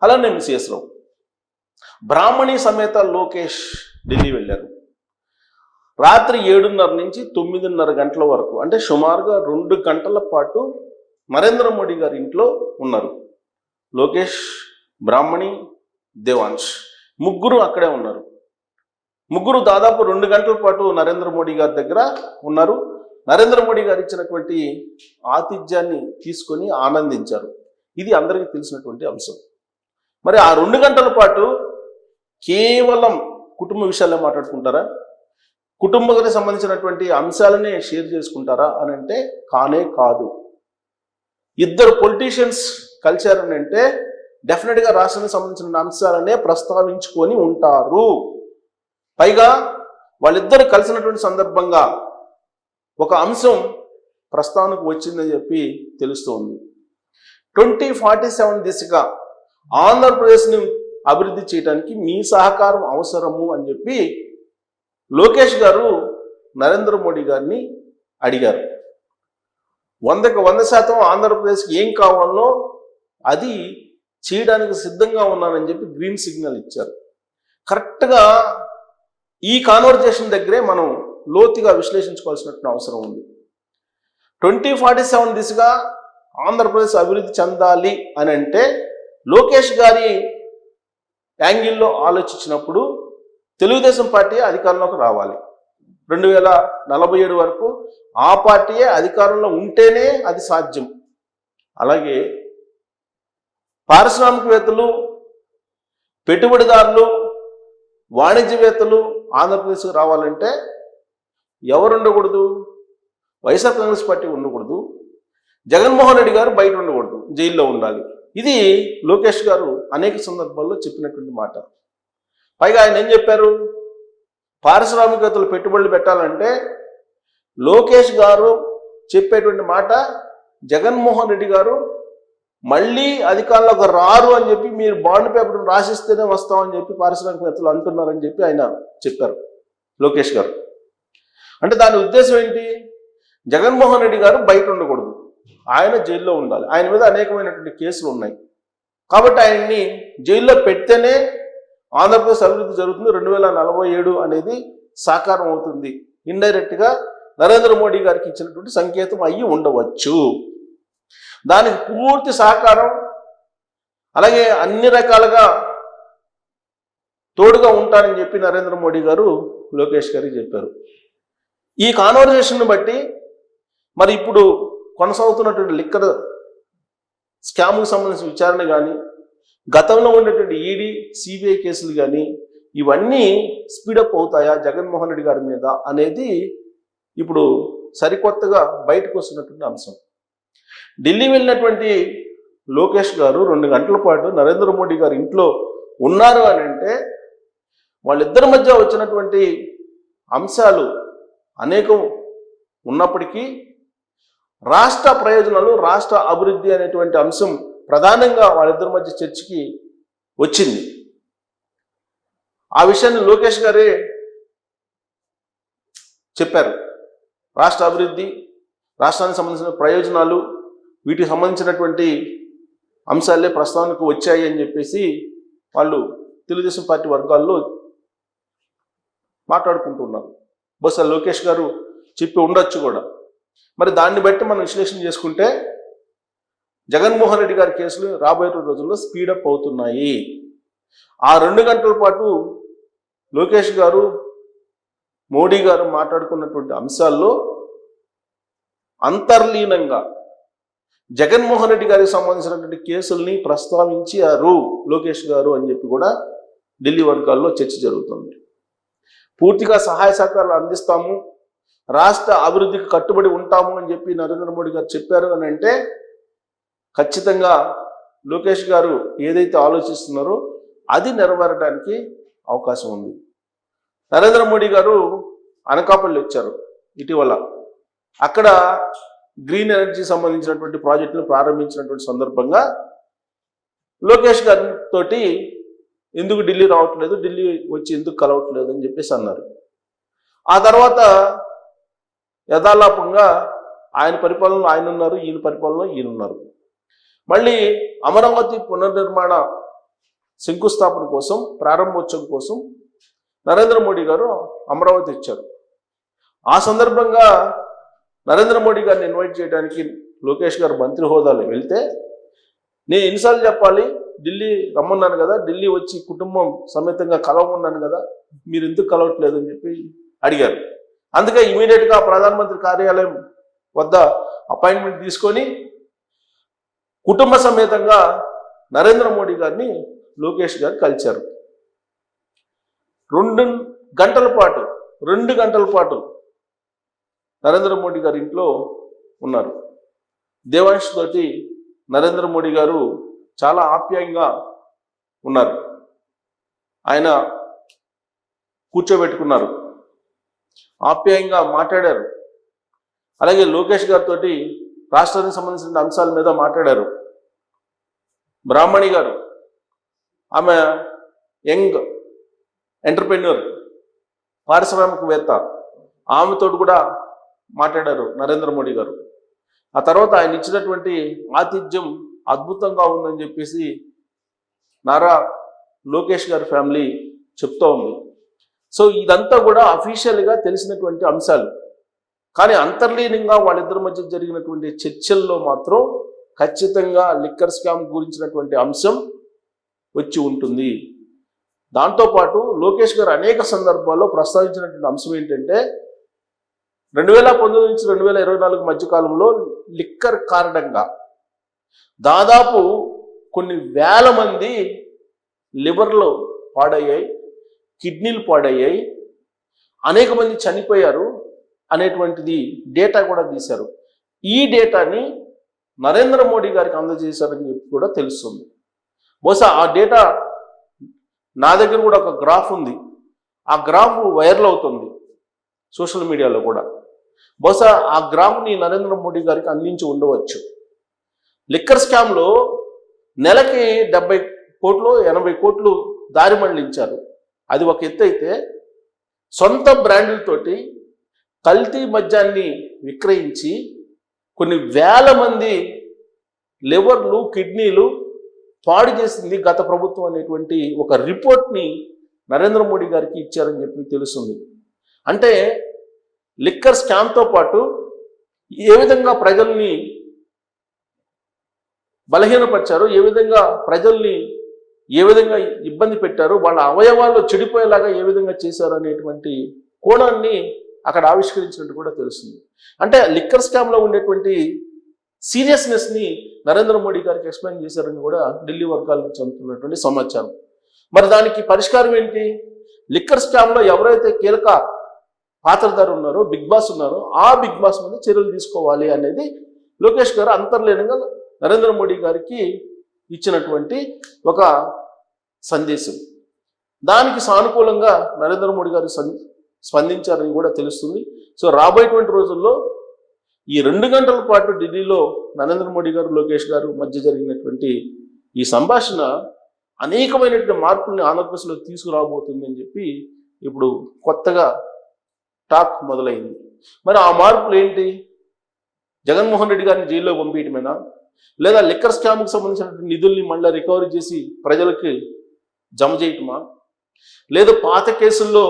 అలానే సిఎస్ రావు బ్రాహ్మణి సమేత లోకేష్ ఢిల్లీ వెళ్ళారు. రాత్రి 7:30 నుంచి 9:30 గంటల వరకు, అంటే సుమారుగా 2 గంటల పాటు నరేంద్ర మోడీ గారి ఇంట్లో ఉన్నారు. లోకేష్, బ్రాహ్మణి, దేవాంశ్ ముగ్గురు అక్కడే ఉన్నారు. ముగ్గురు దాదాపు 2 గంటల పాటు నరేంద్ర మోడీ గారి దగ్గర ఉన్నారు. నరేంద్ర మోడీ గారు ఇచ్చినటువంటి ఆతిథ్యాన్ని తీసుకొని ఆనందించారు. ఇది అందరికీ తెలిసినటువంటి అంశం. మరి ఆ 2 గంటల పాటు కేవలం కుటుంబ విషయాలే మాట్లాడుకుంటారా, కుటుంబానికి సంబంధించినటువంటి అంశాలనే షేర్ చేసుకుంటారా అని అంటే కానే కాదు. ఇద్దరు పొలిటీషియన్స్ కలిశారని అంటే డెఫినెట్గా రాష్ట్రానికి సంబంధించిన అంశాలనే ప్రస్తావించుకొని ఉంటారు. పైగా వాళ్ళిద్దరు కలిసినటువంటి సందర్భంగా ఒక అంశం ప్రస్తావనకు వచ్చిందని చెప్పి తెలుస్తోంది. 2047 దిశగా ఆంధ్రప్రదేశ్ని అభివృద్ధి చేయడానికి మీ సహకారం అవసరము అని చెప్పి లోకేష్ గారు నరేంద్ర మోడీ గారిని అడిగారు. 100కి 100% ఆంధ్రప్రదేశ్కి ఏం కావాలో అది చేయడానికి సిద్ధంగా ఉన్నానని చెప్పి గ్రీన్ సిగ్నల్ ఇచ్చారు. కరెక్ట్గా ఈ కాన్వర్జేషన్ దగ్గరే మనం లోతుగా విశ్లేషించుకోవాల్సినటువంటి అవసరం ఉంది. 2047 దిశగా ఆంధ్రప్రదేశ్ అభివృద్ధి చెందాలి అని అంటే లోకేష్ గారి యాంగిల్లో ఆలోచించినప్పుడు తెలుగుదేశం పార్టీ అధికారంలోకి రావాలి. 2047 వరకు ఆ పార్టీయే అధికారంలో ఉంటేనే అది సాధ్యం. అలాగే పారిశ్రామికవేత్తలు, పెట్టుబడిదారులు, వాణిజ్యవేత్తలు ఆంధ్రప్రదేశ్కి రావాలంటే ఎవరు ఉండకూడదు? వైఎస్ఆర్ కాంగ్రెస్ పార్టీ ఉండకూడదు, జగన్మోహన్ రెడ్డి గారు బయట ఉండకూడదు, జైల్లో ఉండాలి. ఇది లోకేష్ గారు అనేక సందర్భాల్లో చెప్పినటువంటి మాట. పైగా ఆయన ఏం చెప్పారు? పారిశ్రామికవేత్తలు పెట్టుబడులు పెట్టాలంటే లోకేష్ గారు చెప్పేటువంటి మాట, జగన్మోహన్ రెడ్డి గారు మళ్ళీ అధికారంలోకి రారు అని చెప్పి మీరు బాండ్ పేపర్ రాసిస్తేనే వస్తామని చెప్పి పారిశ్రామికవేత్తలు అంటున్నారని చెప్పి ఆయన చెప్పారు లోకేష్ గారు. అంటే దాని ఉద్దేశం ఏంటి? జగన్మోహన్ రెడ్డి గారు బయట ఉండకూడదు, ఆయన జైల్లో ఉండాలి. ఆయన మీద అనేకమైనటువంటి కేసులు ఉన్నాయి కాబట్టి ఆయన్ని జైల్లో పెడితేనే ఆంధ్రప్రదేశ్ అభివృద్ధి జరుగుతుంది, 2047 అనేది సాకారం అవుతుంది. ఇండైరెక్ట్గా నరేంద్ర మోడీ గారికి ఇచ్చినటువంటి సంకేతం అయ్యి ఉండవచ్చు. దానికి పూర్తి సహకారం, అలాగే అన్ని రకాలుగా తోడుగా ఉంటానని చెప్పి నరేంద్ర మోడీ గారు లోకేష్ గారికి చెప్పారు. ఈ కాన్వర్జేషన్ బట్టి మరి ఇప్పుడు కొనసాగుతున్నటువంటి లిక్కర్ స్కామ్కు సంబంధించిన విచారణ కానీ, గతంలో ఉండేటువంటి ఈడీ, సిబిఐ కేసులు కానీ ఇవన్నీ స్పీడప్ అవుతాయా జగన్మోహన్ రెడ్డి గారి మీద అనేది ఇప్పుడు సరికొత్తగా బయటకు వస్తున్నటువంటి అంశం. ఢిల్లీ వెళ్ళినటువంటి లోకేష్ గారు 2 గంటల పాటు నరేంద్ర మోడీ గారి ఇంట్లో ఉన్నారు అని అంటే వాళ్ళిద్దరి మధ్య వచ్చినటువంటి అంశాలు అనేకం ఉన్నప్పటికీ రాష్ట్ర ప్రయోజనాలు, రాష్ట్ర అభివృద్ధి అనేటువంటి అంశం ప్రధానంగా వాళ్ళిద్దరి మధ్య చర్చకి వచ్చింది. ఆ విషయాన్ని లోకేష్ గారే చెప్పారు. రాష్ట్ర అభివృద్ధి, రాష్ట్రానికి సంబంధించిన ప్రయోజనాలు, వీటికి సంబంధించినటువంటి అంశాలే ప్రస్తావనకు వచ్చాయి అని చెప్పేసి వాళ్ళు తెలుగుదేశం పార్టీ వర్గాల్లో మాట్లాడుకుంటున్నారు. బహుశా లోకేష్ గారు చెప్పి ఉండొచ్చు కూడా. మరి దాన్ని బట్టి మనం విశ్లేషణ చేసుకుంటే జగన్మోహన్ రెడ్డి గారి కేసులు రాబోయే రోజుల్లో స్పీడప్ అవుతున్నాయి. ఆ 2 గంటల పాటు లోకేష్ గారు, మోడీ గారు మాట్లాడుకున్నటువంటి అంశాల్లో అంతర్లీనంగా జగన్మోహన్ రెడ్డి గారికి సంబంధించినటువంటి కేసుల్ని ప్రస్తావించారు లోకేష్ గారు అని చెప్పి కూడా ఢిల్లీ వర్గాల్లో చర్చ జరుగుతుంది. పూర్తిగా సహాయ సహకారాలు అందిస్తాము, రాష్ట్ర అభివృద్ధికి కట్టుబడి ఉంటాము అని చెప్పి నరేంద్ర మోడీ గారు చెప్పారు అని అంటే ఖచ్చితంగా లోకేష్ గారు ఏదైతే ఆలోచిస్తున్నారో అది నెరవేరడానికి అవకాశం ఉంది. నరేంద్ర మోడీ గారు అనకాపల్లి వచ్చారు ఇటీవల. అక్కడ గ్రీన్ ఎనర్జీ సంబంధించినటువంటి ప్రాజెక్టులు ప్రారంభించినటువంటి సందర్భంగా లోకేష్ గారితో ఎందుకు ఢిల్లీ రావట్లేదు, ఢిల్లీ వచ్చి ఎందుకు కలవట్లేదు అని చెప్పేసి అన్నారు. ఆ తర్వాత యథాలాపంగా ఆయన పరిపాలనలో ఆయన ఉన్నారు, ఈయన పరిపాలనలో ఈయన ఉన్నారు. మళ్ళీ అమరావతి పునర్నిర్మాణ శంకుస్థాపన కోసం, ప్రారంభోత్సవం కోసం నరేంద్ర మోడీ గారు అమరావతి ఇచ్చారు. ఆ సందర్భంగా నరేంద్ర మోడీ గారిని ఇన్వైట్ చేయడానికి లోకేష్ గారు మంత్రి హోదాలో వెళ్తే, నేను ఎన్నిసార్లు చెప్పాలి, ఢిల్లీ రమ్మన్నాను కదా, ఢిల్లీ వచ్చి కుటుంబం సమేతంగా కలవమన్నాను కదా, మీరు ఎందుకు కలవట్లేదు అని చెప్పి అడిగారు. అందుకే ఇమీడియట్గా ప్రధానమంత్రి కార్యాలయం వద్ద అపాయింట్మెంట్ తీసుకొని కుటుంబ సమేతంగా నరేంద్ర మోడీ గారిని లోకేష్ గారు కలిశారు. 2 గంటల పాటు నరేంద్ర మోడీ గారి ఇంట్లో ఉన్నారు. దేవాంశ్ తోటి నరేంద్ర మోడీ గారు చాలా ఆప్యాయంగా ఉన్నారు. ఆయన కూర్చోబెట్టుకున్నారు, ఆప్యాయంగా మాట్లాడారు. అలాగే లోకేష్ గారితో రాష్ట్రానికి సంబంధించిన అంశాల మీద మాట్లాడారు. బ్రాహ్మణి గారు, ఆమె యంగ్ ఎంటర్ప్రెన్యూర్, పారిశ్రామికవేత్త, ఆమెతో కూడా మాట్లాడారు నరేంద్ర మోడీ గారు. ఆ తర్వాత ఆయన ఇచ్చినటువంటి ఆతిథ్యం అద్భుతంగా ఉందని చెప్పేసి నారా లోకేష్ గారి ఫ్యామిలీ చెప్తూ ఉంది. సో ఇదంతా కూడా అఫీషియల్గా తెలిసినటువంటి అంశాలు. కానీ అంతర్లీనంగా వాళ్ళిద్దరి మధ్య జరిగినటువంటి చర్చల్లో మాత్రం ఖచ్చితంగా లిక్కర్ స్కామ్ గురించినటువంటి అంశం వచ్చి ఉంటుంది. దాంతోపాటు లోకేష్ గారు అనేక సందర్భాల్లో ప్రస్తావించినటువంటి అంశం ఏంటంటే 2019 నుంచి 2024 మధ్య కాలంలో లిక్కర్ కారణంగా దాదాపు కొన్ని వేల మంది లివర్లు పాడయ్యాయి, కిడ్నీలు పాడయ్యాయి, అనేక మంది చనిపోయారు అనేటువంటిది డేటా కూడా తీశారు. ఈ డేటాని నరేంద్ర మోడీ గారికి అందజేశారని చెప్పి కూడా తెలుస్తుంది. బహుశా ఆ డేటా నా దగ్గర కూడా ఒక గ్రాఫ్ ఉంది. ఆ గ్రాఫ్ వైరల్ అవుతుంది సోషల్ మీడియాలో కూడా. బహుశా ఆ గ్రాఫ్ని నరేంద్ర మోడీ గారికి అందించి ఉండవచ్చు. లిక్కర్ స్కామ్లో నెలకి 70 కోట్లు 80 కోట్లు దారి మళ్లించారు. అది ఒక ఎత్తు అయితే, సొంత బ్రాండ్లతోటి కల్తీ మద్యాన్ని విక్రయించి కొన్ని వేల మంది లివర్లు, కిడ్నీలు పాడు చేసింది గత ప్రభుత్వం అనేటువంటి ఒక రిపోర్ట్ని నరేంద్ర మోడీ గారికి ఇచ్చారని చెప్పి తెలుస్తుంది. అంటే లిక్కర్ స్కామ్తో పాటు ఏ విధంగా ప్రజల్ని బలహీనపరిచారు, ఏ విధంగా ప్రజల్ని ఏ విధంగా ఇబ్బంది పెట్టారు, వాళ్ళ అవయవాల్లో చెడిపోయేలాగా ఏ విధంగా చేశారు అనేటువంటి కోణాన్ని అక్కడ ఆవిష్కరించినట్టు కూడా తెలుస్తుంది. అంటే లిక్కర్ స్కామ్లో ఉండేటువంటి సీరియస్నెస్ని నరేంద్ర మోడీ గారికి ఎక్స్ప్లెయిన్ చేశారని కూడా ఢిల్లీ వర్గాల నుంచి అందుతున్నటువంటి సమాచారం. మరి దానికి పరిష్కారం ఏంటి? లిక్కర్ స్కామ్లో ఎవరైతే కీలక పాత్రధారు ఉన్నారో, బిగ్ బాస్ ఉన్నారో, ఆ బిగ్ బాస్ మీద చర్యలు తీసుకోవాలి అనేది లోకేష్ గారు అంతర్లీనంగా నరేంద్ర మోడీ గారికి ఇచ్చినటువంటి ఒక సందేశం. దానికి సానుకూలంగా నరేంద్ర మోడీ గారు స్పందించారని కూడా తెలుస్తుంది. సో రాబోయేటువంటి రోజుల్లో ఈ 2 గంటల పాటు ఢిల్లీలో నరేంద్ర మోడీ గారు, లోకేష్ గారు మధ్య జరిగినటువంటి ఈ సంభాషణ అనేకమైనటువంటి మార్పుల్ని ఆంధ్రప్రదేశ్లో తీసుకురాబోతుంది అని చెప్పి ఇప్పుడు కొత్తగా టాక్ మొదలైంది. మరి ఆ మార్పులు ఏంటి? జగన్మోహన్ రెడ్డి గారిని జైల్లో పంపించడమేనా, లేదా లిక్కర్ స్కామ్కి సంబంధించినటువంటి నిధుల్ని మళ్ళీ రికవరీ చేసి ప్రజలకి జమ చేయటమా, లేదా పాత కేసుల్లో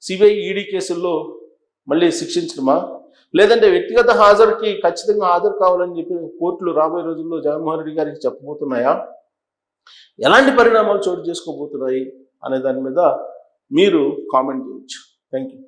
సిబిఐ ఈడీ కేసుల్లో మళ్ళీ శిక్షించడమా, లేదంటే వ్యక్తిగత హాజరుకి ఖచ్చితంగా హాజరు కావాలని చెప్పి కోర్టులు రాబోయే రోజుల్లో జగన్మోహన్ రెడ్డి గారికి చెప్పబోతున్నాయా, ఎలాంటి పరిణామాలు చోటు చేసుకోబోతున్నాయి అనే దాని మీద మీరు కామెంట్ చేయొచ్చు. Thank you.